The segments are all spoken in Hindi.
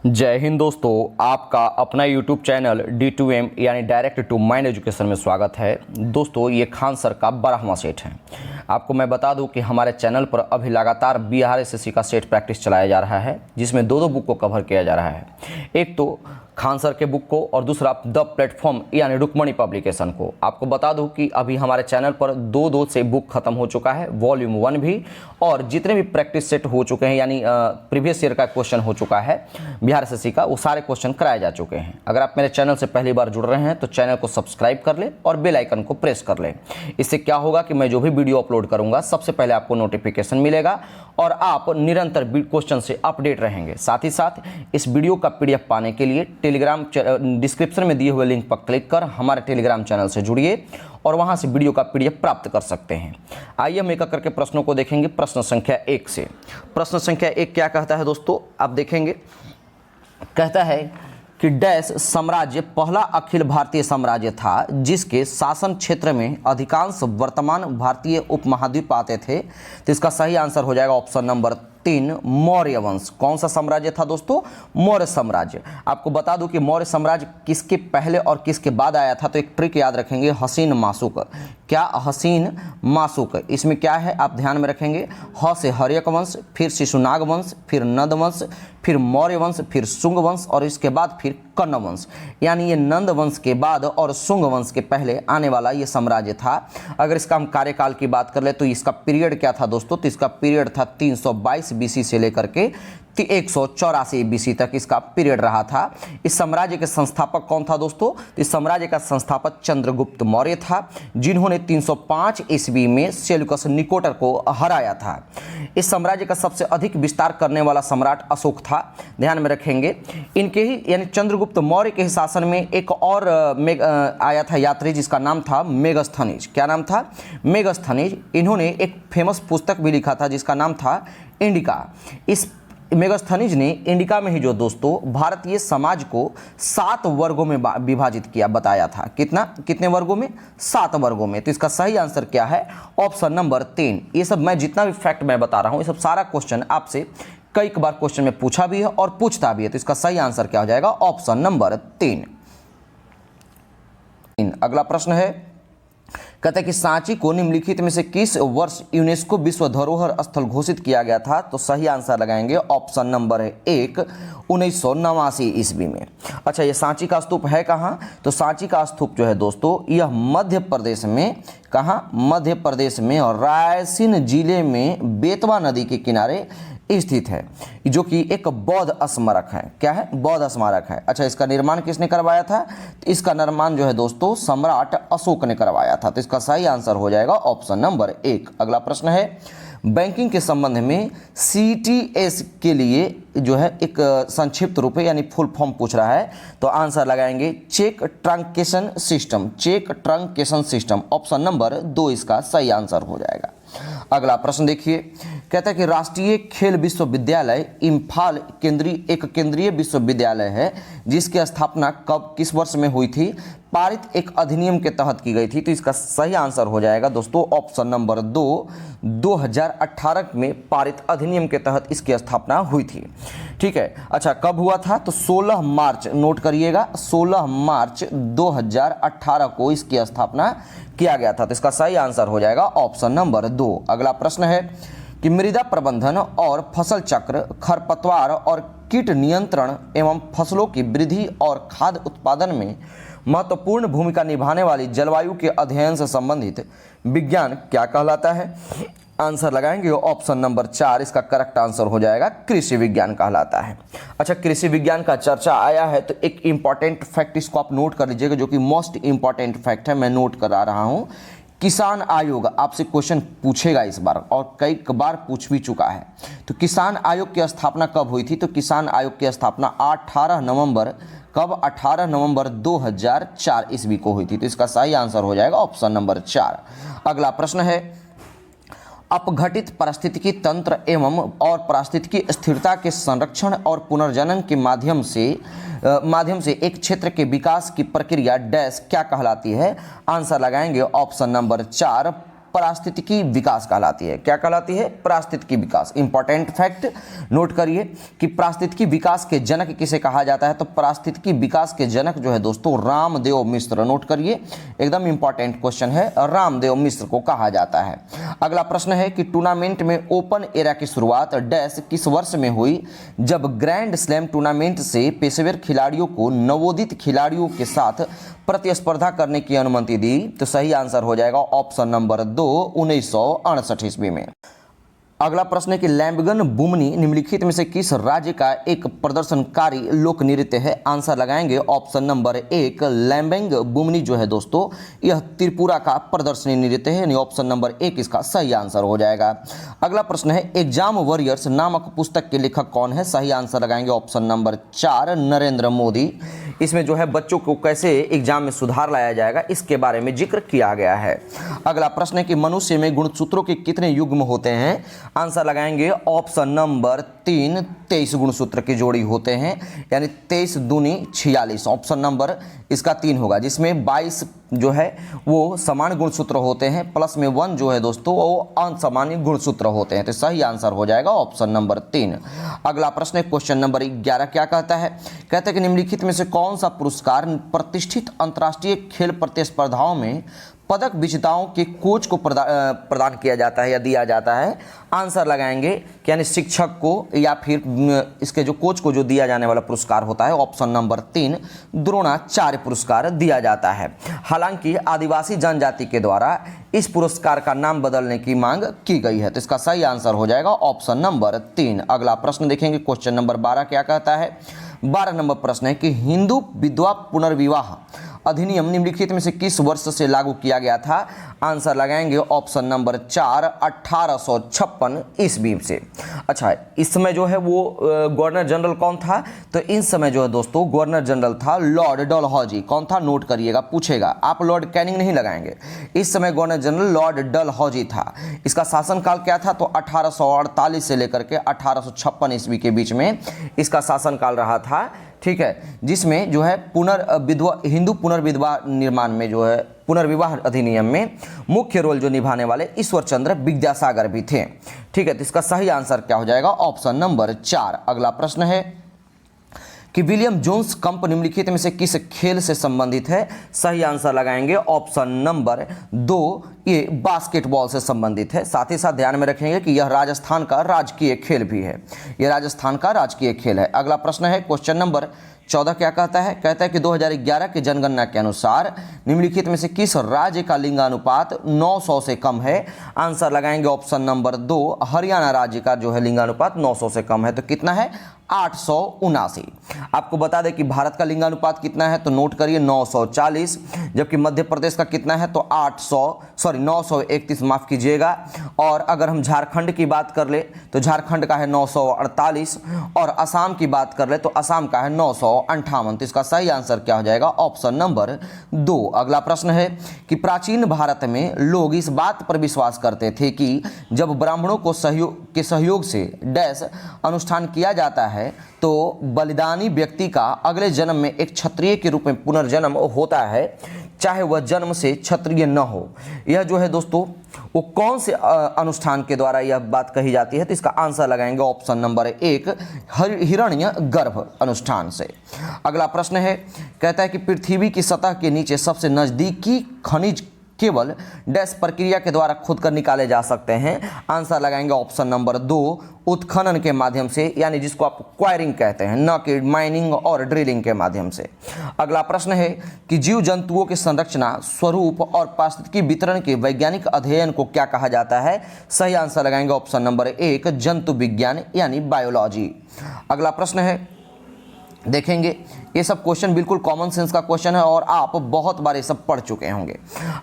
जय हिंद दोस्तों, आपका अपना YouTube चैनल D2M यानी डायरेक्ट टू माइंड एजुकेशन में स्वागत है। दोस्तों, ये खान सर का 12वां सेट है। आपको मैं बता दूं कि हमारे चैनल पर अभी लगातार बिहार एसएससी का सेट प्रैक्टिस चलाया जा रहा है, जिसमें दो बुक को कवर किया जा रहा है। एक तो खान सर के बुक को और दूसरा द प्लेटफॉर्म यानी रुक्मणी पब्लिकेशन को। आपको बता दूं कि अभी हमारे चैनल पर दो से बुक खत्म हो चुका है, वॉल्यूम 1 भी, और जितने भी प्रैक्टिस सेट हो चुके हैं यानी प्रीवियस ईयर का क्वेश्चन हो चुका है बिहार एसएससी का, वो सारे क्वेश्चन कराए जा चुके हैं। अगर आप मेरे चैनल से पहली बार जुड़ रहे हैं तो चैनल को सब्सक्राइब कर ले और बेल आइकन को प्रेस कर ले। इससे क्या होगा कि मैं जो भी वीडियो अपलोड करूंगा सबसे पहले आपको नोटिफिकेशन मिलेगा और आप निरंतर क्वेश्चन से अपडेट रहेंगे। साथ ही साथ इस वीडियो का पीडीएफ पाने के लिए टेलीग्राम डिस्क्रिप्शन में दिए हुए लिंक पर क्लिक कर हमारे टेलीग्राम चैनल से जुड़िए और वहां से वीडियो का पीडीएफ प्राप्त कर सकते हैं। आइए हम एक करके प्रश्नों को देखेंगे। प्रश्न संख्या 1 से। प्रश्न संख्या 1 क्या कहता है दोस्तों, आप देखेंगे। कहता है कि डैश साम्राज्य पहला अखिल भारतीय साम्राज्य था जिसके शासन क्षेत्र में अधिकांश वर्तमान भारतीय उपमहाद्वीप आते थे। तो इसका सही आंसर हो जाएगा ऑप्शन नंबर 3, मौर्य वंश। कौन सा साम्राज्य था दोस्तों? मौर्य साम्राज्य। आपको बता दूं कि मौर्य साम्राज्य किसके पहले और किसके बाद आया था, तो एक ट्रिक याद रखेंगे, हसीन माशुक। क्या? हसीन माशुक। इसमें क्या है आप ध्यान में रखेंगे, ह से हर्यक वंश, फिर शिशुनाग वंश, फिर नंद वंश, फिर मौर्य वंश, फिर शुंग वंश और इसके बाद फिर कर्ण वंश। यानी ये नंद वंश के बाद और शुंग वंश के पहले आने वाला ये साम्राज्य था। अगर इसका हम कार्यकाल की बात कर ले तो इसका पीरियड क्या था दोस्तों? तो इसका पीरियड था 322 बीसी से लेकर के 184 बीसी तक इसका पीरियड रहा था। इस साम्राज्य के संस्थापक कौन था दोस्तों? इस साम्राज्य का संस्थापक चंद्रगुप्त मौर्य था, जिन्होंने 305 ईस्वी में सेल्यूकस निकोटर को हराया था। इस साम्राज्य का सबसे अधिक विस्तार करने वाला सम्राट अशोक था, ध्यान में रखेंगे। इनके ही यानी चंद्रगुप्त मौर्य के शासन में एक और आया था यात्री, जिसका नाम था मेगस्थनीज। क्या नाम था? मेगस्थनीज। इन्होंने एक फेमस पुस्तक भी लिखा था जिसका नाम था इंडिका। इस मेगस्थनीज ने इंडिका में ही जो दोस्तों भारतीय समाज को 7 वर्गों में विभाजित किया, बताया था। कितने वर्गों में? 7 वर्गों में। तो इसका सही आंसर क्या है? Option number 3। ये सब मैं जितना भी फैक्ट मैं बता रहा हूं, ये सब सारा क्वेश्चन आपसे कई बार क्वेश्चन में पूछा भी है और पूछता भी है। तो इसका सही आंसर क्या हो जाएगा? Option number 3। अगला प्रश्न है, कहता है कि सांची को निम्नलिखित में से किस वर्ष यूनेस्को विश्व धरोहर स्थल घोषित किया गया था? तो सही आंसर लगाएंगे ऑप्शन नंबर 1, 1989 ईस्वी में। अच्छा, ये सांची का स्तूप है कहाँ? तो सांची का स्तूप जो है दोस्तों, यह मध्य प्रदेश में, कहाँ? मध्य प्रदेश में और रायसेन जिले में बेतवा नदी के किनारे स्थित है, जो कि एक बौद्ध स्मारक है। क्या है? बौद्ध स्मारक है। अच्छा, इसका निर्माण किसने करवाया था? तो इसका निर्माण जो है दोस्तों सम्राट अशोक ने करवाया था। तो इसका सही आंसर हो जाएगा ऑप्शन नंबर 1। अगला प्रश्न है, बैंकिंग के संबंध में CTS के लिए जो है एक संक्षिप्त रूप है यानी फुल फॉर्म पूछ रहा है। तो आंसर लगाएंगे check truncation system. Check truncation system, option number 2 इसका सही आंसर हो जाएगा। अगला प्रश्न देखिए, कहता है कि राष्ट्रीय खेल विश्वविद्यालय इम्फाल एक केंद्रीय विश्वविद्यालय है जिसकी स्थापना कब, किस वर्ष में हुई थी? पारित एक अधिनियम के तहत की गई थी। तो इसका सही आंसर हो जाएगा दोस्तों ऑप्शन नंबर 2, 2018 में पारित अधिनियम के तहत इसकी स्थापना हुई थी। ठीक है। अच्छा, कब हुआ था? तो 16 मार्च, नोट करिएगा, 16 मार्च 2018 को इसकी स्थापना किया गया था। तो इसका सही आंसर हो जाएगा ऑप्शन नंबर 2। अगला प्रश्न है कि मृदा प्रबंधन और फसल चक्र, खरपतवार और कीट नियंत्रण एवं फसलों की वृद्धि और खाद्य उत्पादन में महत्वपूर्ण भूमिका निभाने वाली जलवायु के अध्ययन से संबंधित विज्ञान क्या कहलाता है? आंसर लगाएंगे ऑप्शन नंबर 4, इसका करेक्ट आंसर हो जाएगा कृषि विज्ञान कहलाता है। अच्छा, कृषि विज्ञान का चर्चा आया है तो एक इंपॉर्टेंट फैक्ट इसको आप नोट कर लीजिएगा, जो कि मोस्ट इंपॉर्टेंट फैक्ट है, मैं नोट करा रहा हूं। किसान आयोग आपसे क्वेश्चन पूछेगा इस बार और कई बार पूछ भी चुका है। तो किसान आयोग की स्थापना कब हुई थी? तो किसान आयोग की स्थापना 18 नवंबर, कब? 18 नवंबर 2004 ईस्वी को हुई थी। तो इसका सही आंसर हो जाएगा ऑप्शन नंबर 4। अगला प्रश्न है, अपघटित पारिस्थितिकी तंत्र एवं और पारिस्थितिकी स्थिरता के संरक्षण और पुनर्जनन के माध्यम से एक क्षेत्र के विकास की प्रक्रिया डैश क्या कहलाती है? आंसर लगाएंगे ऑप्शन नंबर 4, पारिस्थितिकी विकास कहलाती है। क्या कहलाती है? पारिस्थितिकी विकास। इंपॉर्टेंट फैक्ट नोट करिए कि पारिस्थितिकी विकास के जनक किसे कहा जाता है? तो पारिस्थितिकी विकास के जनक जो है दोस्तों रामदेव मिश्र। नोट करिए, एकदम इंपॉर्टेंट क्वेश्चन है, रामदेव मिश्र को कहा जाता है। अगला प्रश्न है कि टूर्नामेंट में ओपन एरा की शुरुआत डैश किस वर्ष में हुई, जब ग्रैंड स्लैम टूर्नामेंट से पेशेवर खिलाड़ियों को नवोदित खिलाड़ियों के साथ प्रतिस्पर्धा करने की अनुमति दी? तो सही आंसर हो जाएगा ऑप्शन नंबर 2, 1968 ईस्वी में। अगला प्रश्न है कि लैम्बगन बुमनी निम्नलिखित में से किस राज्य का एक प्रदर्शनकारी लोक नृत्य है? आंसर लगाएंगे ऑप्शन नंबर 1, लैम्बेंग बुमनी जो है दोस्तों यह त्रिपुरा का प्रदर्शनी नृत्य है, यानी ऑप्शन नंबर 1 इसका सही आंसर हो जाएगा। अगला प्रश्न है एग्जाम वॉरियर्स नामक पुस्तक के लेखक कौन है? सही आंसर लगाएंगे ऑप्शन नंबर 4, नरेंद्र मोदी। इसमें जो है बच्चों को कैसे एग्जाम में सुधार लाया जाएगा इसके बारे में जिक्र किया गया है। अगला प्रश्न है कि मनुष्य में गुणसूत्रों के कितने युग्म होते हैं? आंसर लगाएंगे ऑप्शन नंबर 3, 23 गुणसूत्र की जोड़ी होते हैं, यानी 23 दूनी 46। ऑप्शन नंबर इसका 3 होगा, जिसमें 22 जो है वो समान गुणसूत्र होते हैं, प्लस में 1 जो है दोस्तों वो अनसमान गुणसूत्र होते हैं। तो सही आंसर हो जाएगा ऑप्शन नंबर 3। अगला प्रश्न है क्वेश्चन नंबर 11 क्या कहता है? कहता है कि निम्नलिखित में से कौन सा पुरस्कार प्रतिष्ठित अंतर्राष्ट्रीय खेल प्रतिस्पर्धाओं में पदक विजेताओं के कोच को प्रदान किया जाता है या दिया जाता है? आंसर लगाएंगे यानी शिक्षक को या फिर इसके जो कोच को जो दिया जाने वाला पुरस्कार होता है, ऑप्शन नंबर 3, द्रोणाचार्य पुरस्कार दिया जाता है। हालांकि आदिवासी जनजाति के द्वारा इस पुरस्कार का नाम बदलने की मांग की गई है, तो इसका सही आंसर हो जाएगा ऑप्शन नंबर 3। अगला प्रश्न देखेंगे क्वेश्चन नंबर 12 क्या कहता है? 12 नंबर प्रश्न है कि हिंदू विधवा पुनर्विवाह अधिनियम निम्नलिखित में से किस वर्ष से लागू किया गया था? आंसर लगाएंगे ऑप्शन नंबर 4, 1856 ईस्वी से। अच्छा, इस समय जो है वो गवर्नर जनरल कौन था? तो इन समय जो है दोस्तों गवर्नर जनरल था लॉर्ड डलहौजी। कौन था? नोट करिएगा, पूछेगा, आप लॉर्ड कैनिंग नहीं लगाएंगे। इस समय गवर्नर जनरल लॉर्ड डलहौजी था। इसका शासनकाल क्या था? तो 1848 से लेकर के 1856 ईस्वी के बीच में इसका शासनकाल रहा था। ठीक है, जिसमें जो है हिंदू पुनर्विधवा निर्माण में जो है पुनर्विवाह अधिनियम में मुख्य रोल जो निभाने वाले ईश्वर चंद्र विद्यासागर भी थे। ठीक है, तो इसका सही आंसर क्या हो जाएगा? Option number 4। अगला प्रश्न है कि विलियम जोन्स कंप निम्नलिखित में से किस खेल से संबंधित है? सही आंसर लगाएंगे ऑप्शन नंबर 2, ये बास्केटबॉल से संबंधित है। साथ ही साथ ध्यान में रखेंगे कि यह राजस्थान का राजकीय खेल भी है, यह राजस्थान का राजकीय खेल है। अगला प्रश्न है क्वेश्चन नंबर 14 क्या कहता है? कहता है कि 2011 की जनगणना के अनुसार निम्नलिखित में से किस राज्य का लिंगानुपात 900 से कम है? आंसर लगाएंगे ऑप्शन नंबर 2, हरियाणा राज्य का जो है लिंगानुपात 900 से कम है। तो कितना है? 879। आपको बता दें कि भारत का लिंगानुपात कितना है? तो नोट करिए 940, जबकि मध्य प्रदेश का कितना है? तो 931, माफ कीजिएगा। और अगर हम झारखंड की बात कर ले तो झारखंड का है 948, और असम की बात कर ले तो असम का है 958। तो इसका सही आंसर क्या हो जाएगा? Option number 2। अगला प्रश्न है कि प्राचीन भारत में लोग इस बात पर विश्वास करते थे कि जब ब्राह्मणों को सहयोग से डैश अनुष्ठान किया जाता है तो बलिदानी व्यक्ति का अगले जन्म में एक क्षत्रिय के रूप में पुनर्जन्म होता है, चाहे वह जन्म से क्षत्रिय न हो। यह जो है दोस्तों वो कौन से अनुष्ठान के द्वारा यह बात कही जाती है? तो इसका आंसर लगाएंगे ऑप्शन नंबर 1, हिरण्य गर्भ अनुष्ठान से। अगला प्रश्न है, कहता है कि पृथ्वी की सतह के नीचे सबसे नजदीकी खनिज केवल डैश प्रक्रिया के द्वारा खोद कर निकाले जा सकते हैं? आंसर लगाएंगे ऑप्शन नंबर 2, उत्खनन के माध्यम से, यानी जिसको आप क्वायरिंग कहते हैं, न कि माइनिंग और ड्रिलिंग के माध्यम से। अगला प्रश्न है कि जीव जंतुओं के संरचना, स्वरूप और पारिस्थितिकी वितरण के वैज्ञानिक अध्ययन को क्या कहा जाता है? सही आंसर लगाएंगे ऑप्शन नंबर 1, जंतु विज्ञान यानी बायोलॉजी। अगला प्रश्न है, देखेंगे ये सब क्वेश्चन बिल्कुल कॉमन सेंस का क्वेश्चन है और आप बहुत बार ये सब पढ़ चुके होंगे।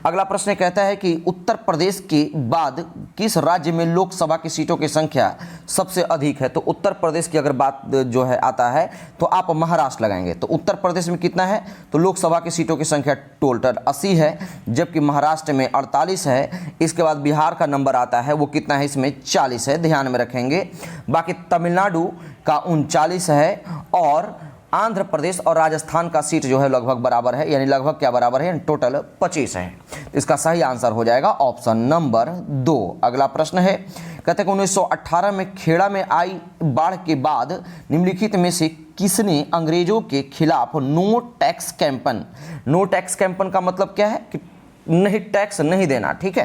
अगला प्रश्न कहता है कि उत्तर प्रदेश के बाद किस राज्य में लोकसभा की सीटों की संख्या सबसे अधिक है? तो उत्तर प्रदेश की अगर बात जो है आता है तो आप महाराष्ट्र लगाएंगे। तो उत्तर प्रदेश में कितना है? तो लोकसभा की सीटों की संख्या टोटल 80 है, जबकि महाराष्ट्र में 48 है। इसके बाद बिहार का नंबर आता है, वो कितना है? इसमें 40 है, ध्यान में रखेंगे। बाकी तमिलनाडु का 39 है और आंध्र प्रदेश और राजस्थान का सीट जो है लगभग बराबर है, यानी लगभग क्या बराबर है, टोटल 25 है। इसका सही आंसर हो जाएगा ऑप्शन नंबर 2। अगला प्रश्न है, कहते हैं कि 1918 में खेड़ा में आई बाढ़ के बाद निम्नलिखित में से किसने अंग्रेजों के खिलाफ no tax campaign, no tax campaign का मतलब क्या है कि नहीं टैक्स नहीं देना, ठीक है,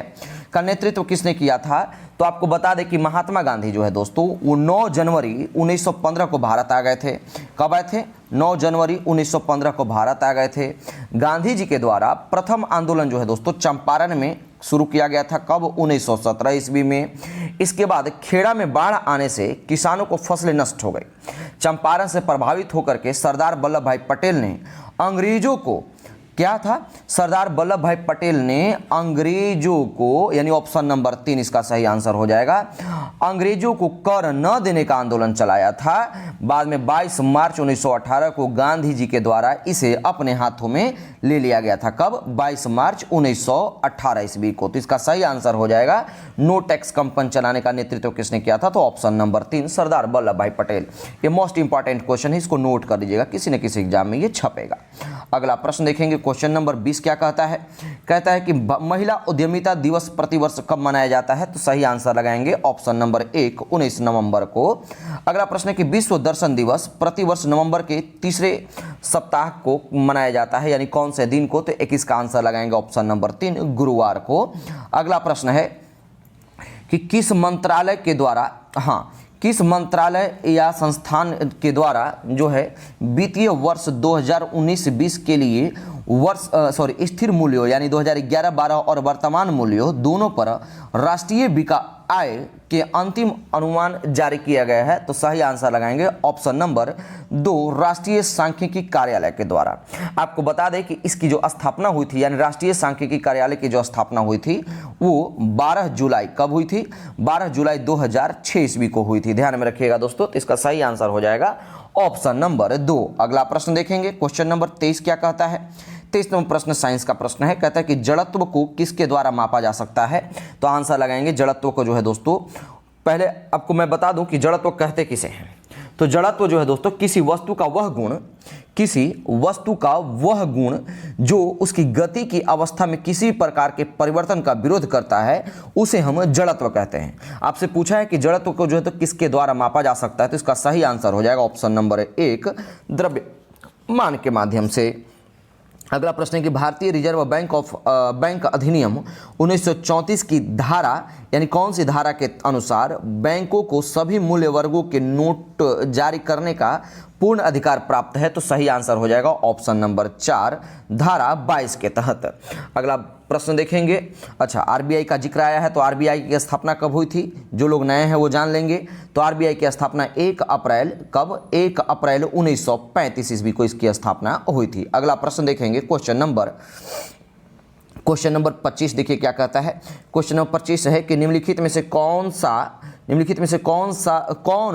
का नेतृत्व किसने किया था? तो आपको बता दें कि महात्मा गांधी जो है दोस्तों वो 9 जनवरी 1915 को भारत आ गए थे। कब आए थे? 9 जनवरी 1915 को भारत आ गए थे। गांधी जी के द्वारा प्रथम आंदोलन जो है दोस्तों चंपारण में शुरू किया गया था। कब? 1917 ईस्वी में। इसके बाद खेड़ा में बाढ़ आने से किसानों को फसलें नष्ट हो गई। चंपारण से प्रभावित होकर के सरदार वल्लभ भाई पटेल ने अंग्रेजों को, क्या था, सरदार वल्लभ भाई पटेल ने अंग्रेजों को, यानी ऑप्शन नंबर 3 इसका सही आंसर हो जाएगा, अंग्रेजों को कर न देने का आंदोलन चलाया था। बाद में 22 मार्च 1918 को गांधी जी के द्वारा इसे अपने हाथों में ले लिया गया था। कब? 22 मार्च 1918 ईस्वी को। तो इसका सही आंसर हो जाएगा नो टैक्स कंपन चलाने का नेतृत्व किसने किया था? तो ऑप्शन नंबर 3 सरदार वल्लभ भाई पटेल। ये मोस्ट इंपॉर्टेंट क्वेश्चन है, इसको नोट कर लीजिएगा, किसी न किसी एग्जाम में ये छपेगा। अगला प्रश्न देखेंगे, क्वेश्चन नंबर 20 क्या कहता है? कहता है कि महिला उद्यमिता दिवस प्रतिवर्ष कब मनाया जाता है? तो सही आंसर लगाएंगे ऑप्शन नंबर 1 19 नवंबर को। अगला प्रश्न है कि विश्व दर्शन दिवस प्रतिवर्ष नवंबर के तीसरे सप्ताह को मनाया जाता है, यानी कौन से दिन को? तो 21 का आंसर लगाएंगे ऑप्शन नंबर 3 गुरुवार को। अगला प्रश्न है कि किस मंत्रालय के द्वारा, किस मंत्रालय या संस्थान के द्वारा जो है वित्तीय वर्ष 2019-20 के लिए स्थिर मूल्यों यानी 2011-12 और वर्तमान मूल्यों दोनों पर राष्ट्रीय विकास आय के अंतिम अनुमान जारी किया गया है? तो सही आंसर लगाएंगे ऑप्शन नंबर 2 राष्ट्रीय सांख्यिकी कार्यालय के द्वारा। आपको बता दें कि इसकी जो स्थापना हुई थी, यानी राष्ट्रीय सांख्यिकी कार्यालय की जो स्थापना हुई थी वो 12 जुलाई, कब हुई थी? 12 जुलाई 2006 ईस्वी को हुई थी। ध्यान में रखिएगा दोस्तों। तो इसका सही आंसर हो जाएगा ऑप्शन नंबर 2। अगला प्रश्न देखेंगे, क्वेश्चन नंबर 23 क्या कहता है? 23 नंबर प्रश्न साइंस का प्रश्न है। कहता है कि जड़त्व को किसके द्वारा मापा जा सकता है? तो आंसर लगाएंगे जड़त्व को जो है दोस्तों, पहले आपको मैं बता दूं कि जड़त्व कहते किसे हैं। तो जड़त्व जो है दोस्तों किसी वस्तु का वह गुण जो उसकी गति की अवस्था में किसी प्रकार के परिवर्तन का विरोध करता है, उसे हम जड़त्व कहते हैं। आपसे पूछा है कि जड़त्व को जो है तो किसके द्वारा मापा जा सकता है? तो इसका सही आंसर हो जाएगा ऑप्शन नंबर 1 द्रव्यमान के माध्यम से। अगला प्रश्न है कि भारतीय रिजर्व बैंक अधिनियम 1934 की धारा, यानी कौन सी धारा के अनुसार बैंकों को सभी मूल्य वर्गों के नोट जारी करने का पूर्ण अधिकार प्राप्त है? तो सही आंसर हो जाएगा ऑप्शन नंबर 4 धारा 22 के तहत। अगला प्रश्न देखेंगे, अच्छा आरबीआई का जिक्र आया है, तो आरबीआई की स्थापना कब हुई थी? जो लोग नए हैं वो जान लेंगे। तो आरबीआई की स्थापना 1 अप्रैल, कब? 1 अप्रैल 1935 ईस्वी को इसकी स्थापना हुई थी। अगला प्रश्न देखेंगे, क्वेश्चन नंबर 25 देखिए क्या कहता है। क्वेश्चन नंबर 25 है कि निम्नलिखित में से कौन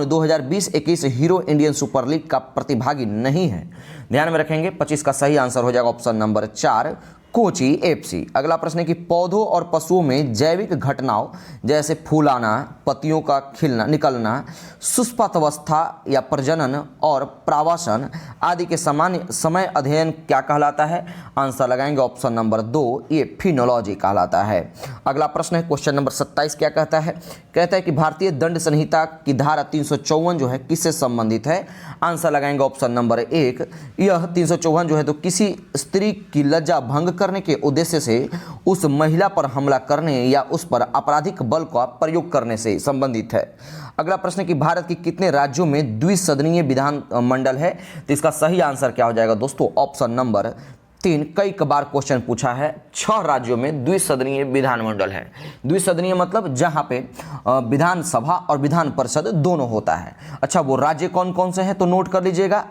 2020-21 हीरो इंडियन सुपर लीग का प्रतिभागी नहीं है? ध्यान में रखेंगे। 25 का सही आंसर हो जाएगा ऑप्शन नंबर 4 कोची एफसी। अगला प्रश्न है कि पौधों और पशुओं में जैविक घटनाओं जैसे फूलाना, पत्तियों का खिलना निकलना, सुष्पावस्था या प्रजनन और प्रावासन आदि के सामान्य समय अध्ययन क्या कहलाता है? आंसर लगाएंगे ऑप्शन नंबर 2 ये फिनोलॉजी कहलाता है। अगला प्रश्न है क्वेश्चन नंबर 27 क्या कहता है? कहता है कि भारतीय दंड संहिता की धारा 354 जो है किससे संबंधित है? आंसर लगाएंगे ऑप्शन नंबर 1 यह 354 जो है तो किसी स्त्री की लज्जा भंग करने के उद्देश्य से उस महिला पर हमला करने या उस पर आपराधिक बल का प्रयोग करने से संबंधित है। अगला प्रश्न है कि भारत के कितने राज्यों में द्विसदनीय विधान मंडल है? तो इसका सही आंसर क्या हो जाएगा दोस्तों? ऑप्शन नंबर 3 कई बार क्वेश्चन पूछा है। 6 राज्यों में द्विसदनीय विधानमंडल है। द्विसदनीय मतलब जहां पे विधानसभा और विधान परिषद दोनों होता है। अच्छा वो राज्य कौन कौन से हैं तो नोट कर लीजिएगा।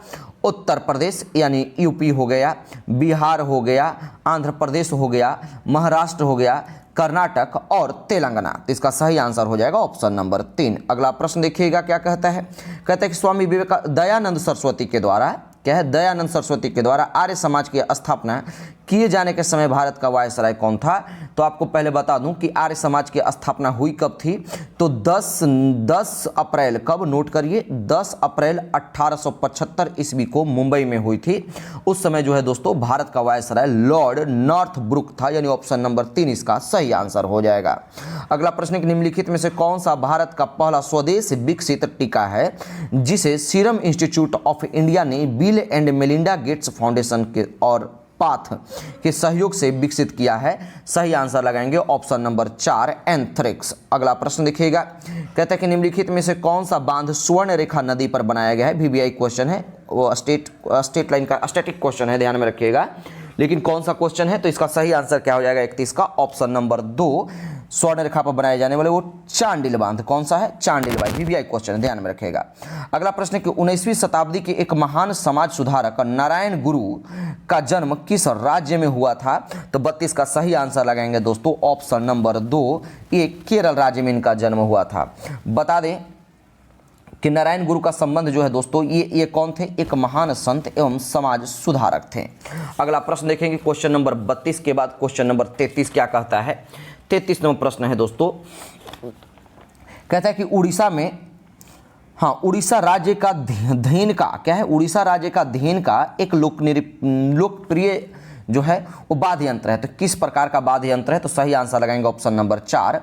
उत्तर प्रदेश यानी यूपी हो गया, बिहार हो गया, आंध्र प्रदेश हो गया, महाराष्ट्र हो गया, कर्नाटक और तेलंगाना। तो इसका सही आंसर हो जाएगा ऑप्शन नंबर 3। अगला प्रश्न देखिएगा क्या कहता है? कहता है कि स्वामी दयानंद सरस्वती के द्वारा, क्या है? दयानंद सरस्वती के द्वारा आर्य समाज की स्थापना किए जाने के समय भारत का वायसराय कौन था? तो आपको पहले बता दूं कि आर्य समाज की स्थापना हुई कब थी? तो 10 अप्रैल, कब? नोट करिए, 10 अप्रैल 1875 ईस्वी को मुंबई में हुई थी। उस समय जो है दोस्तों भारत का वायसराय लॉर्ड नॉर्थब्रुक था, यानी ऑप्शन नंबर 3 इसका सही आंसर हो जाएगा। अगला प्रश्न, निम्नलिखित में से कौन सा भारत का पहला स्वदेश विकसित टीका है जिसे सीरम इंस्टीट्यूट ऑफ इंडिया ने bill and Melinda Gates foundation के और पाथ के सहयोग से विकसित किया है? सही आंसर लगाएंगे ऑप्शन नंबर 4 एंथ्रेक्स। अगला प्रश्न देखिएगा, कहता है कि निम्नलिखित में से कौन सा बांध स्वर्ण रेखा नदी पर बनाया गया है? वीवीआई क्वेश्चन है, वो स्टेट लाइन का स्टैटिक क्वेश्चन है, ध्यान में रखिएगा। लेकिन कौन सा क्वेश्चन है? तो इसका सही आंसर क्या हो जाएगा 31 का ऑप्शन नंबर 2, स्वर्ण रेखा पर बनाए जाने वाले वो चांडिल बांध। कौन सा है? चांडिल बांध। वीवीआई क्वेश्चन है, ध्यान में रखिएगा। अगला प्रश्न है कि 19वीं शताब्दी के एक महान समाज सुधारक नारायण गुरु का जन्म किस राज्य में हुआ था? तो 32 का सही आंसर लगाएंगे दोस्तों ऑप्शन नंबर 2, ये केरल राज्य में इनका जन्म हुआ था। बता दें कि नारायण गुरु का संबंध जो है दोस्तों, ये कौन थे? एक महान संत एवं समाज सुधारक थे। अगला प्रश्न देखेंगे क्वेश्चन नंबर 32 के बाद क्वेश्चन नंबर 33 क्या कहता है? 33 नंबर प्रश्न है दोस्तों, कहता है कि उड़ीसा में, उड़ीसा राज्य का धेन का क्या है? उड़ीसा राज्य का धेन का एक लोकप्रिय जो है वो वाद्य यंत्र है। तो किस प्रकार का वाद्य यंत्र है? तो सही आंसर लगाएंगे ऑप्शन नंबर 4,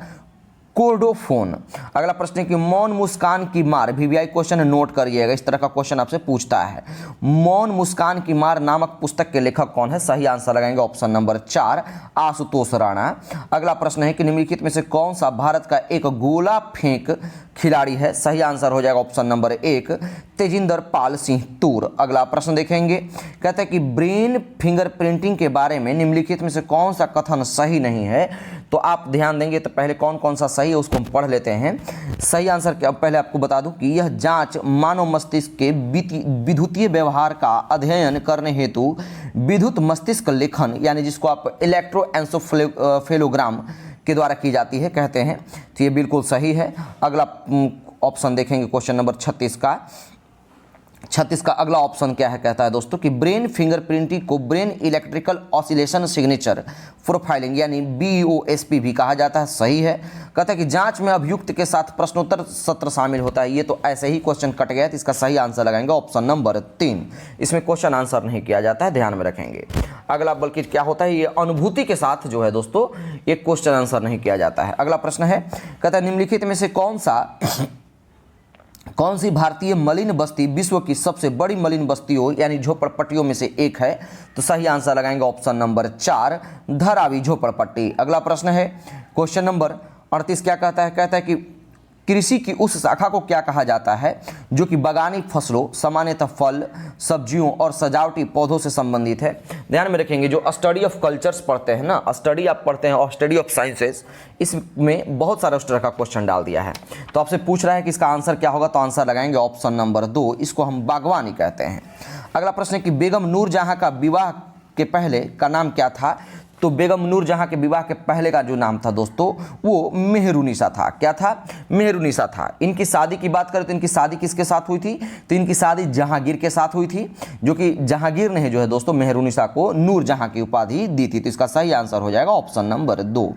कोर्डोफोन। अगला प्रश्न है कि मौन मुस्कान की मार, वीवीआई क्वेश्चन नोट करिएगा, इस तरह का क्वेश्चन आपसे पूछता है। मौन मुस्कान की मार नामक पुस्तक के लेखक कौन है? सही आंसर लगाएंगे ऑप्शन नंबर 4, आशुतोष राणा। अगला प्रश्न है कि निम्नलिखित में से कौन सा भारत का एक गोला फेंक खिलाड़ी है? सही आंसर हो जाएगा ऑप्शन नंबर 1, तेजिंदर पाल सिंह तूर। अगला प्रश्न देखेंगे, कहता है कि ब्रेन फिंगरप्रिंटिंग के बारे में निम्नलिखित में से कौन सा कथन सही नहीं है? तो आप ध्यान देंगे तो पहले कौन कौन सा सही है उसको हम पढ़ लेते हैं। सही आंसर क्या? पहले आपको बता दूं कि यह जांच मानव मस्तिष्क के विद्युतीय व्यवहार का अध्ययन करने हेतु विद्युत मस्तिष्क लेखन, यानी जिसको आप इलेक्ट्रोएन्सेफेलोग्राम के द्वारा की जाती है कहते हैं। तो ये बिल्कुल सही है। अगला ऑप्शन देखेंगे क्वेश्चन नंबर 36 का अगला ऑप्शन क्या है? कहता है दोस्तों कि ब्रेन फिंगरप्रिंटिंग को brain electrical oscillation signature profiling यानी BOSP भी कहा जाता है। सही है। कहता है कि जांच में अभियुक्त के साथ प्रश्नोत्तर सत्र शामिल होता है। ये तो ऐसे ही क्वेश्चन कट गया, तो इसका सही आंसर लगाएंगे ऑप्शन नंबर 3। इसमें क्वेश्चन आंसर नहीं किया जाता है, ध्यान में रखेंगे। अगला बल्कि क्या होता है, ये अनुभूति के साथ जो है दोस्तों ये क्वेश्चन आंसर नहीं किया जाता है। अगला प्रश्न है, कहता है निम्नलिखित में से कौन सी भारतीय मलिन बस्ती विश्व की सबसे बड़ी मलिन बस्तियों यानी झोपड़पट्टियों में से एक है? तो सही आंसर लगाएंगे ऑप्शन नंबर 4, धारावी झोपड़पट्टी। अगला प्रश्न है क्वेश्चन नंबर 38 क्या कहता है? कहता है कि कृषि की उस शाखा को क्या कहा जाता है जो कि बागानी फसलों, सामान्यतः फल, सब्जियों और सजावटी पौधों से संबंधित है? ध्यान में रखेंगे, जो स्टडी ऑफ कल्चर्स पढ़ते हैं ना, स्टडी आप पढ़ते हैं और स्टडी ऑफ साइंसेस, इसमें बहुत सारा उस तरह का क्वेश्चन डाल दिया है। तो आपसे पूछ रहा है कि इसका आंसर क्या होगा, तो आंसर लगाएंगे ऑप्शन नंबर 2, इसको हम बागवानी कहते हैं। अगला प्रश्न है कि बेगम नूरजहां का विवाह के पहले का नाम क्या था? तो बेगम नूरजहां के विवाह के पहले का जो नाम था दोस्तों वो मेहरुनिसा था। क्या था? मेहरुनिसा था। इनकी शादी की बात करें तो इनकी शादी किसके साथ हुई थी? तो इनकी शादी जहांगीर के साथ हुई थी, जो कि जहांगीर ने जो है दोस्तों मेहरुनिसा को नूरजहां की उपाधि दी थी। तो इसका सही आंसर हो जाएगा ऑप्शन नंबर 2।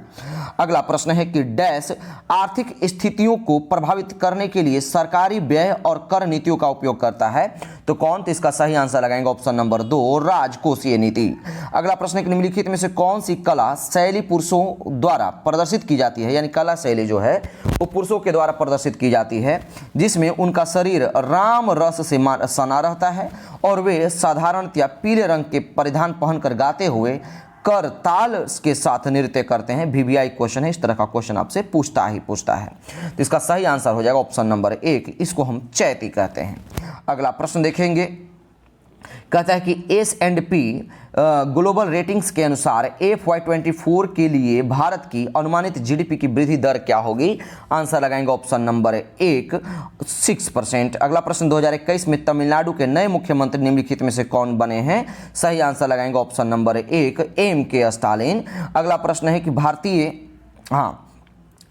अगला प्रश्न है कि डैश आर्थिक स्थितियों को प्रभावित करने के लिए सरकारी व्यय और कर नीतियों का उपयोग करता है? तो कौन? तो इसका सही आंसर लगाएंगे ऑप्शन नंबर 2, राजकोषीय नीति। अगला प्रश्न है कि निम्नलिखित में से कौन सी कला शैली पुरुषों द्वारा प्रदर्शित की जाती है? यानी कला शैली जो है वो पुरुषों के द्वारा प्रदर्शित की जाती है, जिसमें उनका शरीर राम रस से सना रहता है और वे साधारणतया पीले रंग के परिधान पहनकर गाते हुए कर ताल के साथ नृत्य करते हैं। वीवीआई क्वेश्चन है, इस तरह का क्वेश्चन आपसे पूछता है। तो इसका सही आंसर हो जाएगा ऑप्शन नंबर 1, इसको हम चैती कहते हैं। अगला प्रश्न देखेंगे, कहता है कि S&P ग्लोबल रेटिंग्स के अनुसार FY24 के लिए भारत की अनुमानित GDP की वृद्धि दर क्या होगी? आंसर लगाएंगे ऑप्शन नंबर 1, 6%। अगला प्रश्न 2021 में तमिलनाडु के नए मुख्यमंत्री निम्नलिखित में से कौन बने हैं? सही आंसर लगाएंगे ऑप्शन नंबर 1, M.K. स्टालिन। अगला प्रश्न है कि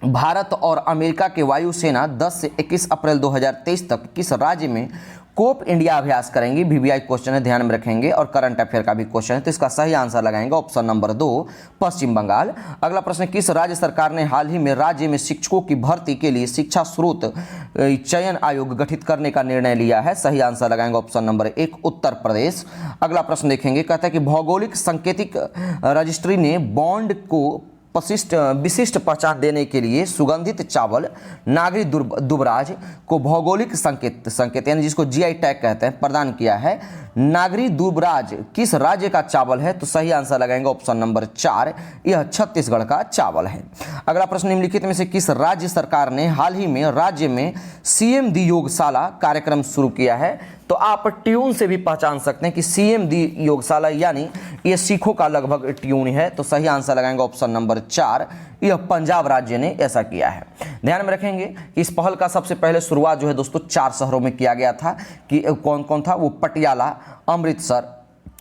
भारत और अमेरिका के वायुसेना 10 से 21 अप्रैल 2023 तक किस राज्य में कोप इंडिया अभ्यास करेंगे, वीवीआई क्वेश्चन है, ध्यान में रखेंगे, और करंट अफेयर का भी क्वेश्चन है। तो इसका सही आंसर लगाएंगे ऑप्शन नंबर 2 पश्चिम बंगाल। अगला प्रश्न, किस राज्य सरकार ने हाल ही में राज्य में शिक्षकों की भर्ती के लिए शिक्षा स्रोत चयन आयोग गठित करने का निर्णय लिया है? सही आंसर लगाएंगे ऑप्शन नंबर 1 उत्तर प्रदेश। अगला प्रश्न देखेंगे, कहता है कि भौगोलिक सांकेतिक रजिस्ट्री ने बॉन्ड को विशिष्ट पहचान देने के लिए सुगंधित चावल नागरी दुबराज को भौगोलिक संकेत यानी जिसको जीआई टैग कहते हैं प्रदान किया है। नागरी दुबराज किस राज्य का चावल है? तो सही आंसर लगाएंगे ऑप्शन नंबर 4, यह छत्तीसगढ़ का चावल है। अगला प्रश्न, निम्नलिखित में से किस राज्य सरकार ने हाल ही में राज्य में सीएम दी योगशाला कार्यक्रम शुरू किया है? तो आप ट्यून से भी पहचान सकते हैं कि सीएम दी योगशाला यानी ये सिखों का लगभग ट्यून है। तो सही आंसर लगाएंगे ऑप्शन नंबर 4, यह पंजाब राज्य ने ऐसा किया है। ध्यान में रखेंगे कि इस पहल का सबसे पहले शुरुआत जो है दोस्तों 4 शहरों में किया गया था। कि कौन कौन था? वो पटियाला, अमृतसर,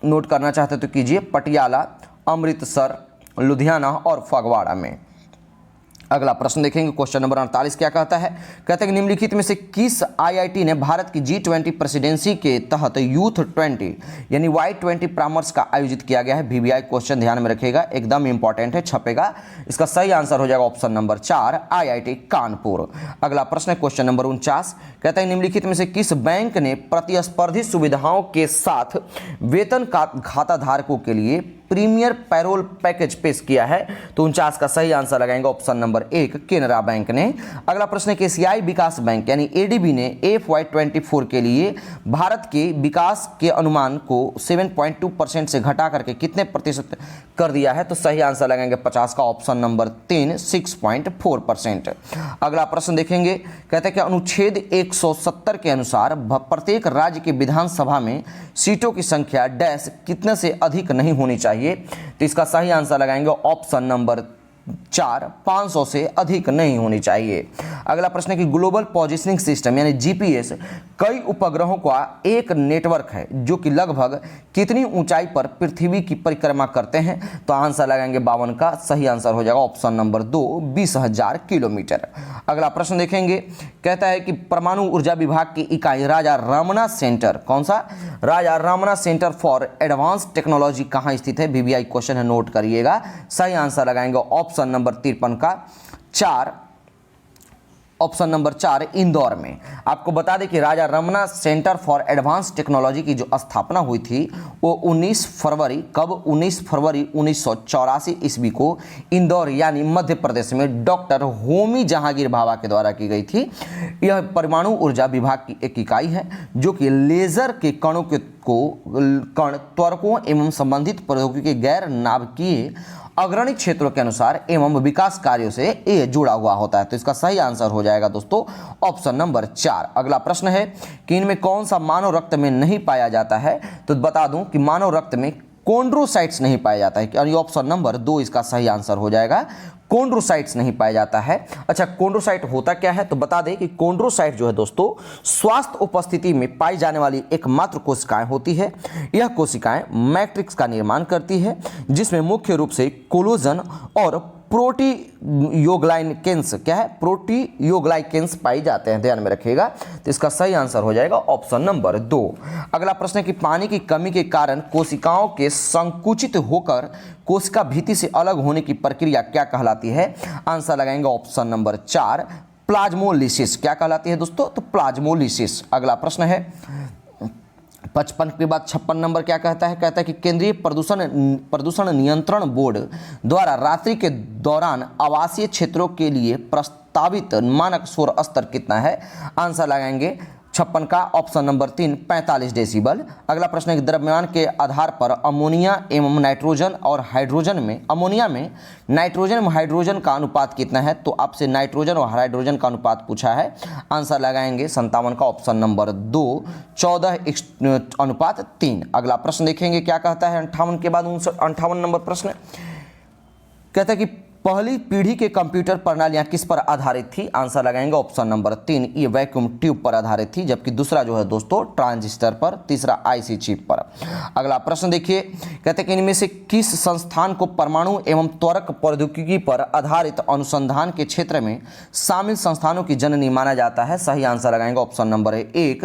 नोट करना चाहते तो कीजिए, पटियाला, अमृतसर, लुधियाना और फगवाड़ा में। अगला प्रश्न देखेंगे, क्वेश्चन नंबर 48 क्या कहता है? कहता है कि निम्नलिखित में से किस आईआईटी ने भारत की G20 प्रेसिडेंसी के तहत यूथ 20 यानी Y20 परामर्श का आयोजित किया गया है? वीवीआई क्वेश्चन ध्यान में रखिएगा, एकदम इंपॉर्टेंट है, छपेगा। इसका सही आंसर हो जाएगा ऑप्शन नंबर 4 आईआईटी कानपुर। अगला प्रश्न है क्वेश्चन नंबर 49, कहता है निम्नलिखित में से किस बैंक ने प्रतिस्पर्धी सुविधाओं के साथ वेतन खाता धारकों के लिए प्रीमियर पैरोल पैकेज पेश किया है? तो 49 का सही आंसर लगाएंगे ऑप्शन नंबर 1 केनरा बैंक ने। अगला प्रश्न है कि एशियाई विकास बैंक यानी एडीबी ने FY24 के लिए भारत के विकास के अनुमान को 7.2% से घटा करके कितने प्रतिशत कर दिया है? तो सही आंसर लगाएंगे 50 का ऑप्शन नंबर 3 6.4%। अगला प्रश्न देखेंगे, कहते हैं कि अनुच्छेद 170 के अनुसार प्रत्येक राज्य की विधानसभा में सीटों की संख्या डैश कितने से अधिक नहीं होनी चाहिए? तो इसका सही आंसर लगाएंगे ऑप्शन नंबर 4 500 से अधिक नहीं होनी चाहिए। अगला प्रश्न है कि ग्लोबल पोजिशनिंग सिस्टम यानी जीपीएस कई उपग्रहों का एक नेटवर्क है जो कि लगभग कितनी ऊंचाई पर पृथ्वी की परिक्रमा करते हैं? तो आंसर लगाएंगे 52 का सही आंसर हो जाएगा ऑप्शन नंबर 2 20,000 किलोमीटर। अगला प्रश्न देखेंगे, कहता है कि परमाणु ऊर्जा विभाग की इकाई राजा रमन्ना सेंटर, कौन सा? Raja Ramanna centre for advance technology कहाँ स्थित है? वीवीआई क्वेश्चन है, नोट करिएगा। सही आंसर लगाएंगे ऑप्शन नंबर 53 का 4 ऑप्शन नंबर 4 इंदौर में। आपको बता दें कि Raja Ramanna centre for advance technology की जो स्थापना हुई थी वो 19 फरवरी 1984 ईस्वी को इंदौर यानी मध्य प्रदेश में डॉक्टर होमी जहांगीर भाभा के द्वारा की गई थी। यह परमाणु ऊर्जा विभाग की एक इकाई है जो कि लेजर के कणों कण त्वरकों एवं संबंधित प्रौद्योगिकी के गैर नाभिकीय अग्रणी क्षेत्रों के अनुसार एवं विकास कार्यों से ये जुड़ा हुआ होता है। तो इसका सही आंसर हो जाएगा दोस्तों ऑप्शन नंबर 4। अगला प्रश्न है कि इनमें कौन सा मानव रक्त में नहीं पाया जाता है? तो बता दूं कि मानव रक्त में कोन्ड्रोसाइट्स नहीं पाया जाता है, यानी ऑप्शन नंबर 2 इसका सही आंसर हो जाएगा। कोन्ड्रोसाइट्स नहीं पाया जाता है। अच्छा, कोन्ड्रोसाइट होता क्या है? तो बता दें कि कोन्ड्रोसाइट जो है दोस्तों स्वास्थ्य उपस्थिति में पाई जाने वाली एकमात्र कोशिकाएं होती है। यह कोशिकाएं मैट्रिक्स का निर्माण करती है जिसमें मुख्य रूप से कोलोजन और प्रोटीयोग्लाइकेंस, क्या है? प्रोटीयोग्लाइकेंस पाई जाते हैं, ध्यान में रखिएगा। तो इसका सही आंसर हो जाएगा ऑप्शन नंबर 2। अगला प्रश्न है कि पानी की कमी के कारण कोशिकाओं के संकुचित होकर कोशिका भित्ति से अलग होने की प्रक्रिया क्या कहलाती है? आंसर लगाएंगे ऑप्शन नंबर 4 प्लाज्मोलिसिस। क्या कहलाती है दोस्तों? तो प्लाज्मोलिसिस। अगला प्रश्न है 55 के बाद 56 नंबर क्या कहता है? कहता है कि केंद्रीय प्रदूषण नियंत्रण बोर्ड द्वारा रात्रि के दौरान आवासीय क्षेत्रों के लिए प्रस्तावित मानक शोर स्तर कितना है? आंसर लगाएंगे 56 का ऑप्शन नंबर 3 45 डेसिबल। अगला प्रश्न है कि द्रव्यमान के आधार पर अमोनिया एवं नाइट्रोजन और हाइड्रोजन में, अमोनिया में नाइट्रोजन एवं हाइड्रोजन का अनुपात कितना है? तो आपसे नाइट्रोजन और हाइड्रोजन का अनुपात पूछा है। आंसर लगाएंगे 57 का ऑप्शन नंबर 2 14:3। अगला प्रश्न देखेंगे क्या कहता है 58 के बाद 58 नंबर प्रश्न कहता है कि पहली पीढ़ी के कंप्यूटर प्रणालियां किस पर आधारित थी? आंसर लगाएंगे ऑप्शन नंबर 3, ये वैक्यूम ट्यूब पर आधारित थी, जबकि दूसरा जो है दोस्तों ट्रांजिस्टर पर, तीसरा आईसी चिप पर। अगला प्रश्न देखिए, कहते हैं कि इनमें से किस संस्थान को परमाणु एवं त्वरक प्रौद्योगिकी पर आधारित अनुसंधान के क्षेत्र में शामिल संस्थानों की जननी माना जाता है? सही आंसर लगाएंगे ऑप्शन नंबर 1,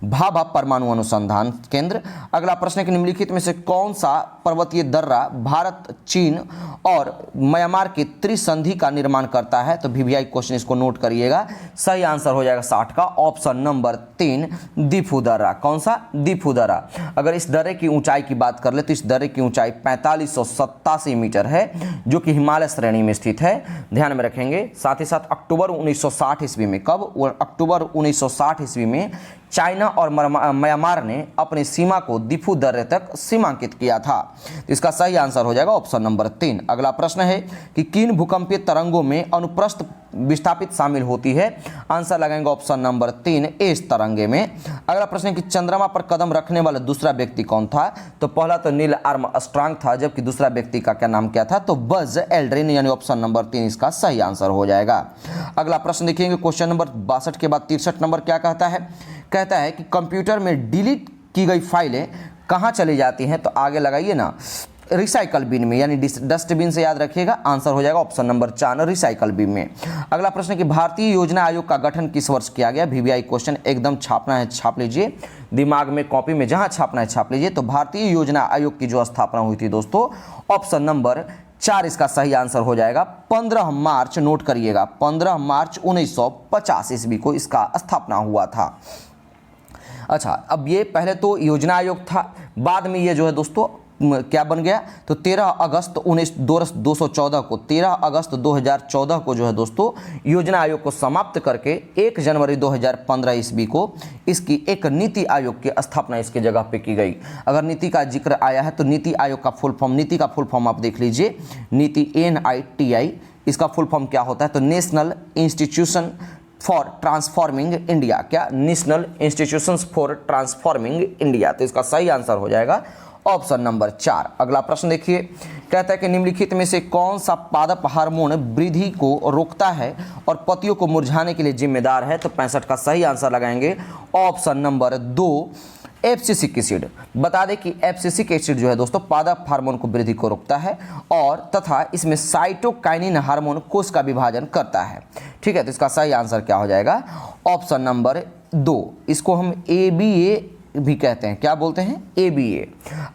भाभा परमाणु अनुसंधान केंद्र। अगला प्रश्न है कि निम्नलिखित में से कौन सा पर्वतीय दर्रा भारत, चीन और म्यांमार के त्रिसंधि का निर्माण करता है? तो वीवीआई क्वेश्चन, इसको नोट करिएगा। सही आंसर हो जाएगा 60 का ऑप्शन नंबर 3, दीफू दर्रा। कौन सा? दीफू दर्रा। अगर इस दर्रे की ऊंचाई की बात कर ले तो इस दर्रे की ऊंचाई 4587 मीटर है, जो कि हिमालय श्रेणी में स्थित है, ध्यान में रखेंगे। साथ ही साथ अक्टूबर 1960 ईस्वी में, कब? अक्टूबर 1960 ईस्वी में चाइना और म्यांमार ने अपनी सीमा को दीफू दर्रे तक सीमांकित किया था। तो इसका सही आंसर हो जाएगा ऑप्शन नंबर 3। अगला प्रश्न है कि किन भूकंपीय तरंगों में अनुप्रस्थ विस्थापित शामिल होती है? आंसर लगाएंगे ऑप्शन नंबर 3, एस तरंगे में। अगला प्रश्न है कि चंद्रमा पर कदम रखने वाला दूसरा व्यक्ति कौन था? तो पहला तो नील आर्मस्ट्रांग था, जबकि दूसरा व्यक्ति का क्या नाम क्या था? तो बज एल्ड्रिन, यानी ऑप्शन नंबर 3 इसका सही आंसर हो जाएगा। अगला प्रश्न देखेंगे, क्वेश्चन नंबर 62 के बाद 63 नंबर क्या कहता है? कहता है कि कंप्यूटर में डिलीट की गई फाइलें कहाँ चली जाती हैं? तो आगे लगाइए ना, रिसाइकल बिन में, यानी डस्टबिन से याद रखिएगा। आंसर हो जाएगा ऑप्शन नंबर 4, रिसाइकल बिन में। अगला प्रश्न है कि भारतीय योजना आयोग का गठन किस वर्ष किया गया? वीवीआई क्वेश्चन, एकदम छापना है छाप लीजिए, दिमाग में कॉपी में जहां छापना है छाप लीजिए। तो भारतीय योजना आयोग की जो स्थापना हुई थी दोस्तों, ऑप्शन नंबर 4 इसका सही आंसर हो जाएगा। 15 मार्च, नोट करिएगा, 15 मार्च 1950 ईस्वी को इसका स्थापना हुआ था। अच्छा, अब ये पहले तो योजना आयोग था, बाद में ये जो है दोस्तों क्या बन गया? तो 13 अगस्त 214 को, 13 अगस्त 2014 को जो है दोस्तों योजना आयोग को समाप्त करके 1 जनवरी 2015 ईस्वी को इसकी एक नीति आयोग की स्थापना इसकी जगह पे की गई। अगर नीति का जिक्र आया है तो नीति आयोग का फुल फॉर्म, नीति का फुल फॉर्म आप देख लीजिए, नीति NITI, इसका फुल फॉर्म क्या होता है? तो national institution for transforming India. क्या? National institutions for transforming India. तो इसका सही आंसर हो जाएगा ऑप्शन नंबर 4। अगला प्रश्न देखिए, कहता है कि निम्नलिखित में से कौन सा पादप हार्मोन वृद्धि को रोकता है और पत्तियों को मुरझाने के लिए जिम्मेदार है? तो 65 का सही आंसर लगाएंगे ऑप्शन नंबर 2, एब्सिसिक एसिड। बता दें कि एब्सिसिक एसिड जो है दोस्तों पादप हार्मोन को वृद्धि को रोकता है और तथा इसमें साइटोकाइनिन हार्मोन कोष का विभाजन करता है। ठीक है, तो इसका सही आंसर क्या हो जाएगा? ऑप्शन नंबर 2, इसको हम ABA भी कहते हैं। क्या बोलते हैं? ABA।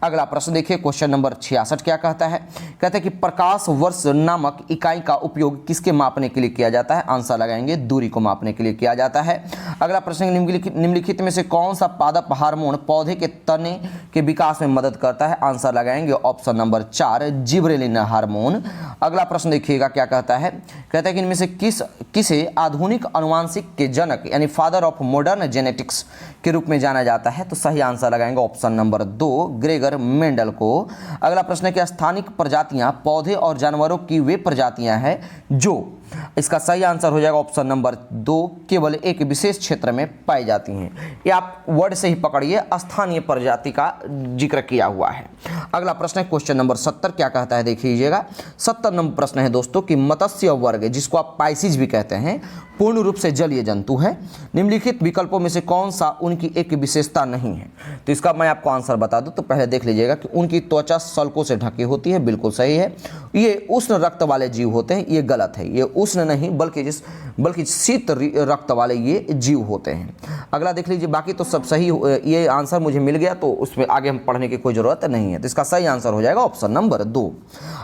अगला प्रश्न देखिए, क्वेश्चन नंबर 66 क्या कहता है? कहता है कि प्रकाश वर्ष नामक इकाई का उपयोग किसके मापने के लिए किया जाता है? आंसर लगाएंगे दूरी को मापने के लिए किया जाता है। अगला प्रश्न, निम्नलिखित में से कौन सा पादप हार्मोन पौधे के तने के विकास में मदद करता है? आंसर लगाएंगे ऑप्शन नंबर 4, जिबरेलिन हार्मोन। अगला प्रश्न देखिएगा क्या कहता है? कहता है कि इनमें से किसे आधुनिक अनुवांशिक के जनक यानी फादर ऑफ मॉडर्न जेनेटिक्स के रूप में जाना जाता है? तो सही आंसर लगाएंगे ऑप्शन नंबर 2, ग्रेगर मेंडल को। अगला प्रश्न है कि स्थानिक प्रजातियां पौधे और जानवरों की वे प्रजातियां हैं जो, इसका सही आंसर हो जाएगा ऑप्शन नंबर 2, केवल एक विशेष क्षेत्र में पाई जाती हैं। ये आप वर्ड से ही पकड़िए, स्थानीय प्रजाति का जिक्र किया हुआ है। अगला प्रश्न है क्वेश्चन नंबर 70 क्या कहता है? देख लीजिएगा, 70 नंबर प्रश्न है दोस्तों कि मत्स्य वर्ग, जिसको आप पाइसिज भी कहते हैं, पूर्ण रूप से जलीय जंतु है। निम्नलिखित विकल्पों में से कौन सा उनकी एक विशेषता नहीं है? तो इसका मैं आपको आंसर बता दूं तो पहले देख लीजिएगा कि उनकी त्वचा सल्कों से ढकी होती है, बिल्कुल सही है। ये उष्ण रक्त वाले जीव होते हैं, ये गलत है। ये उष्ण नहीं बल्कि शीत रक्त वाले ये जीव होते हैं। अगला देख लीजिए, बाकी तो सब सही, ये आंसर मुझे मिल गया तो उसमें आगे हम पढ़ने की कोई जरूरत नहीं है। तो इसका सही आंसर हो जाएगा ऑप्शन नंबर 2।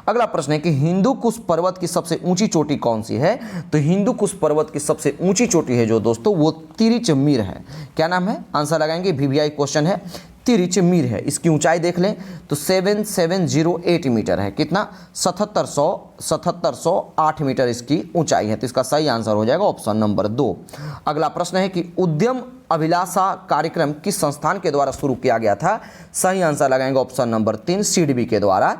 अगला प्रश्न है कि हिंदू कुश पर्वत की सबसे ऊंची चोटी कौन सी है? तो हिंदू कुश पर्वत की सबसे ऊंची चोटी है जो दोस्तों वो तिरिचमीर है। क्या नाम है? आंसर लगाएंगे, वीवीआई क्वेश्चन है, तिरिचमीर है। इसकी ऊंचाई देख लें तो 7708 मीटर है। कितना? 7708 मीटर इसकी ऊंचाई है। तो इसका सही आंसर हो जाएगा ऑप्शन नंबर 2। अगला प्रश्न है कि उद्यम अभिलाषा कार्यक्रम किस संस्थान के द्वारा शुरू किया गया था? सही आंसर लगाएंगे ऑप्शन नंबर 3, CDB के द्वारा।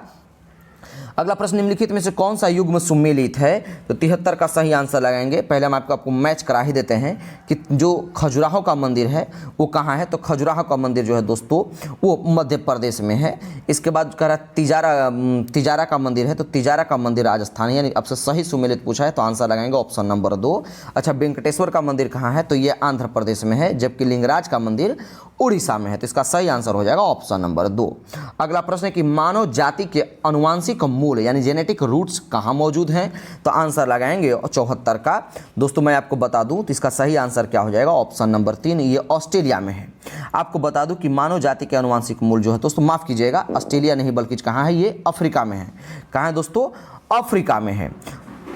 अगला प्रश्न, निम्नलिखित में से कौन सा युग्म सुमेलित है? तो 73 का सही आंसर लगाएंगे। पहले हम आपको मैच करा ही देते हैं कि जो खजुराहो का मंदिर है वो कहाँ है। तो खजुराहो का मंदिर जो है दोस्तों वो मध्य प्रदेश में है। इसके बाद कह रहा है तिजारा का मंदिर है, तो तिजारा का मंदिर राजस्थान, यानी आपसे सही सुमेलित पूछा है तो आंसर लगाएंगे ऑप्शन नंबर 2। अच्छा, वेंकटेश्वर का मंदिर कहाँ है? तो ये आंध्र प्रदेश में है, जबकि लिंगराज का मंदिर उड़ीसा में है। तो इसका सही आंसर हो जाएगा ऑप्शन नंबर 2। अगला प्रश्न है कि मानव जाति के अनुवांशिक मूल यानी जेनेटिक रूट्स कहाँ मौजूद हैं? तो आंसर लगाएंगे 74 का। दोस्तों मैं आपको बता दूं तो इसका सही आंसर क्या हो जाएगा? ऑप्शन नंबर 3, ये ऑस्ट्रेलिया में है। आपको बता दूं कि मानव जाति के अनुवांशिक मूल जो है दोस्तों, माफ कीजिएगा, ऑस्ट्रेलिया नहीं बल्कि कहाँ है, ये अफ्रीका में है। कहाँ है दोस्तों? अफ्रीका में है।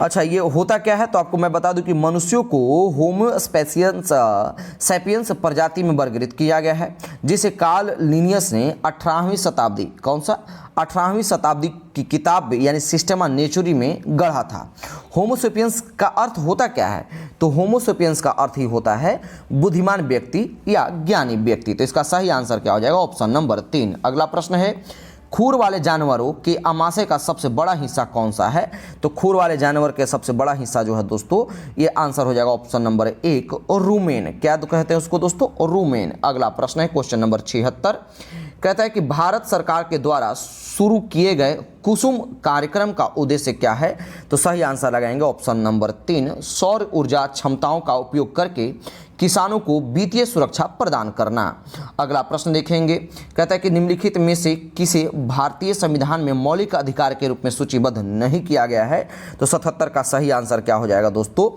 अच्छा, ये होता क्या है? तो आपको मैं बता दूं कि मनुष्यों को होमो सैपियंस प्रजाति में वर्गीकृत किया गया है, जिसे कार्ल लिनियस ने 18वीं शताब्दी, कौन सा 18वीं शताब्दी की किताब यानी सिस्टेमा नेचुरी में गढ़ा था। होमो सैपियंस का अर्थ होता क्या है? तो होमो सैपियंस का अर्थ ही होता है बुद्धिमान व्यक्ति या ज्ञानी व्यक्ति। तो इसका सही आंसर क्या हो जाएगा? Option number 3। अगला प्रश्न है, खूर वाले जानवरों के आमाशय का सबसे बड़ा हिस्सा कौन सा है? तो खूर वाले जानवर के सबसे बड़ा हिस्सा जो है दोस्तों, ये आंसर हो जाएगा ऑप्शन नंबर 1, और रूमेन। क्या कहते हैं उसको दोस्तों? रूमेन। अगला प्रश्न है क्वेश्चन नंबर 76, कहता है कि भारत सरकार के द्वारा शुरू किए गए कुसुम कार्यक्रम का उद्देश्य क्या है? तो सही आंसर लगाएंगे ऑप्शन नंबर 3, सौर ऊर्जा क्षमताओं का उपयोग करके किसानों को वित्तीय सुरक्षा प्रदान करना। अगला प्रश्न देखेंगे, कहता है कि निम्नलिखित में से किसे भारतीय संविधान में मौलिक अधिकार के रूप में सूचीबद्ध नहीं किया गया है? तो 77 का सही आंसर क्या हो जाएगा दोस्तों?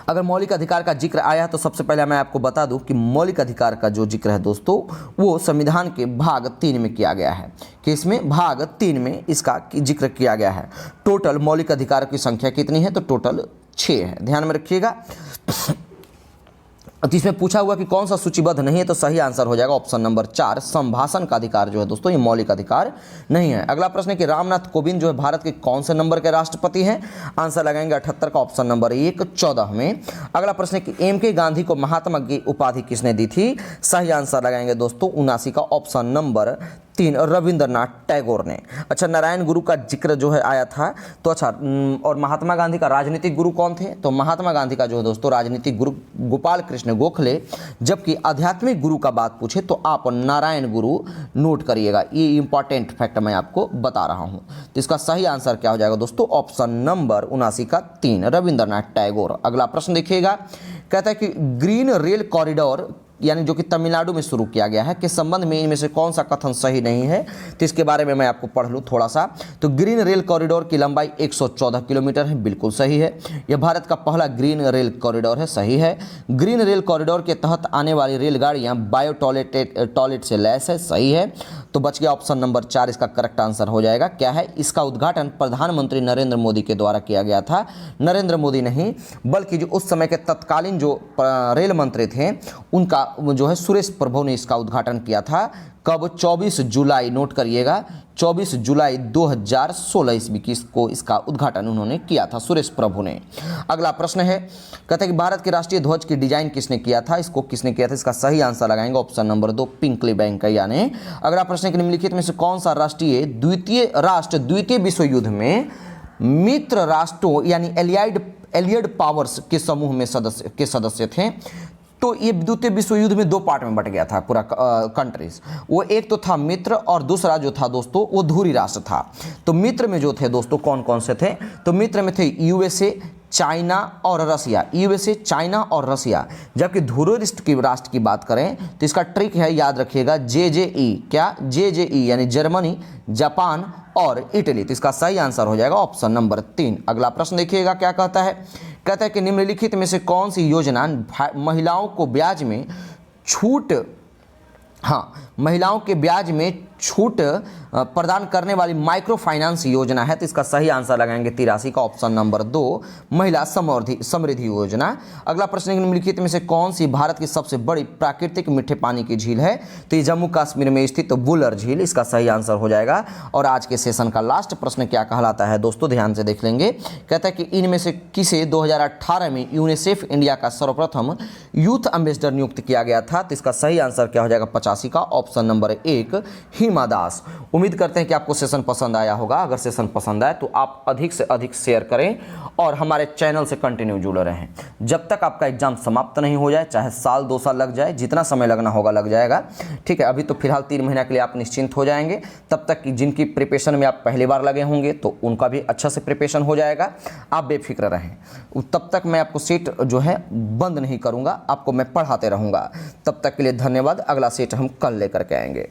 अगर मौलिक अधिकार का जिक्र आया तो सबसे पहले मैं आपको बता दूं कि मौलिक अधिकार का जो जिक्र है दोस्तों वो संविधान के भाग 3 में किया गया है। कि इसमें भाग 3 में इसका जिक्र किया गया है। टोटल मौलिक अधिकार की संख्या कितनी है? तो टोटल 6 है, ध्यान में रखिएगा। इसमें पूछा हुआ कि कौन सा सूचीबद्ध नहीं है, तो सही आंसर हो जाएगा ऑप्शन नंबर 4, संभाषण का अधिकार जो है दोस्तों ये मौलिक अधिकार नहीं है। अगला प्रश्न है कि रामनाथ कोविंद जो है भारत के कौन से नंबर के राष्ट्रपति हैं? आंसर लगाएंगे 78 का, ऑप्शन नंबर 1, 14 में। अगला प्रश्न है कि एम.के. गांधी को महात्मा की उपाधि किसने दी थी? सही आंसर लगाएंगे दोस्तों 79 का, ऑप्शन नंबर 3, रविंद्रनाथ टैगोर ने। अच्छा, नारायण गुरु का जिक्र जो है आया था, तो अच्छा, और महात्मा गांधी का राजनीतिक गुरु कौन थे? तो महात्मा गांधी का जो है दोस्तों राजनीतिक गुरु गोपाल कृष्ण गोखले, जबकि आध्यात्मिक गुरु का बात पूछे तो आप नारायण गुरु नोट करिएगा। ये इंपॉर्टेंट फैक्ट मैं आपको बता रहा हूँ। तो इसका सही आंसर क्या हो जाएगा दोस्तों? ऑप्शन नंबर 79 का 3, रविंद्रनाथ टैगोर। अगला प्रश्न देखिएगा, कहता है कि ग्रीन रेल कॉरिडोर यानी जो कि तमिलनाडु में शुरू किया गया है के संबंध में इनमें से कौन सा कथन सही नहीं है? तो इसके बारे में मैं आपको पढ़ लूँ थोड़ा सा। तो ग्रीन रेल कॉरिडोर की लंबाई 114 किलोमीटर है, बिल्कुल सही है। यह भारत का पहला ग्रीन रेल कॉरिडोर है, सही है। ग्रीन रेल कॉरिडोर के तहत आने वाली रेलगाड़ियाँ बायो टॉयलेट से लैस है, सही है। तो बच गया ऑप्शन नंबर 4, इसका करेक्ट आंसर हो जाएगा। क्या है? इसका उद्घाटन प्रधानमंत्री नरेंद्र मोदी के द्वारा किया गया था। नरेंद्र मोदी नहीं बल्कि जो उस समय के तत्कालीन जो रेल मंत्री थे उनका जो है सुरेश प्रभु ने इसका उद्घाटन किया था। कब? 24 जुलाई, नोट करिएगा, 24 जुलाई 2016 ईस्वी को इसका उद्घाटन उन्होंने किया था, सुरेश प्रभु ने। अगला प्रश्न है, कहते हैं कि भारत के राष्ट्रीय ध्वज की डिजाइन किसने किया था? इसको किसने किया था? इसका सही आंसर लगाएंगे ऑप्शन नंबर 2, पिंकली वेंकैया ने। अगला प्रश्न है कि निम्नलिखित में से कौन सा राष्ट्रीय द्वितीय विश्व युद्ध में मित्र राष्ट्रों यानी एलियड पावर्स के समूह में सदस्य थे? तो ये द्वितीय विश्व युद्ध में 2 पार्ट में बट गया था पूरा कंट्रीज। वो एक तो था मित्र और दूसरा जो था दोस्तों वो धुरी राष्ट्र था। तो मित्र में जो थे दोस्तों कौन कौन से थे? तो मित्र में थे यूएसए, चाइना और रसिया। यूएसए, चाइना और रसिया। जबकि धुरी राष्ट्र की बात करें तो इसका ट्रिक है, याद रखिएगा, जेजेई। क्या? जेजेई यानी जर्मनी, जापान और इटली। तो इसका सही आंसर हो जाएगा ऑप्शन नंबर 3। अगला प्रश्न देखिएगा क्या कहता है, कहता है कि निम्नलिखित में से कौन सी योजना महिलाओं को ब्याज में छूट महिलाओं के ब्याज में छूट प्रदान करने वाली माइक्रो फाइनेंस योजना है? तो इसका सही आंसर लगाएंगे 83 का, ऑप्शन नंबर 2, महिला समृद्धि योजना। अगला प्रश्न है, निम्नलिखित में से कौन सी भारत की सबसे बड़ी प्राकृतिक मीठे पानी की झील है? तो ये जम्मू कश्मीर में स्थित वुलर झील, इसका सही आंसर हो जाएगा। और आज के सेशन का लास्ट प्रश्न क्या कहलाता है दोस्तों, ध्यान से देख लेंगे। कहता है कि इनमें से किसे 2018 में यूनिसेफ इंडिया का सर्वप्रथम यूथ एम्बेसडर नियुक्त किया गया था? तो इसका सही आंसर क्या हो जाएगा 85 का, ऑप्शन नंबर 1, हिमा दास। उम्मीद करते हैं कि आपको सेशन पसंद आया होगा। अगर सेशन पसंद आए तो आप अधिक से अधिक शेयर करें और हमारे चैनल से कंटिन्यू जुड़े रहें। जब तक आपका एग्जाम समाप्त नहीं हो जाए, चाहे साल 2 साल लग जाए, जितना समय लगना होगा लग जाएगा, ठीक है। अभी तो फिलहाल 3 महीना के लिए आप निश्चिंत हो जाएंगे। तब तक कि जिनकी प्रिपरेशन में आप पहली बार लगे होंगे तो उनका भी अच्छा से प्रिपरेशन हो जाएगा, आप बेफिक्र रहें। तब तक मैं आपको सेट जो है बंद नहीं करूँगा, आपको मैं पढ़ाते रहूँगा। तब तक के लिए धन्यवाद। अगला सेट हम कल लेकर के आएंगे।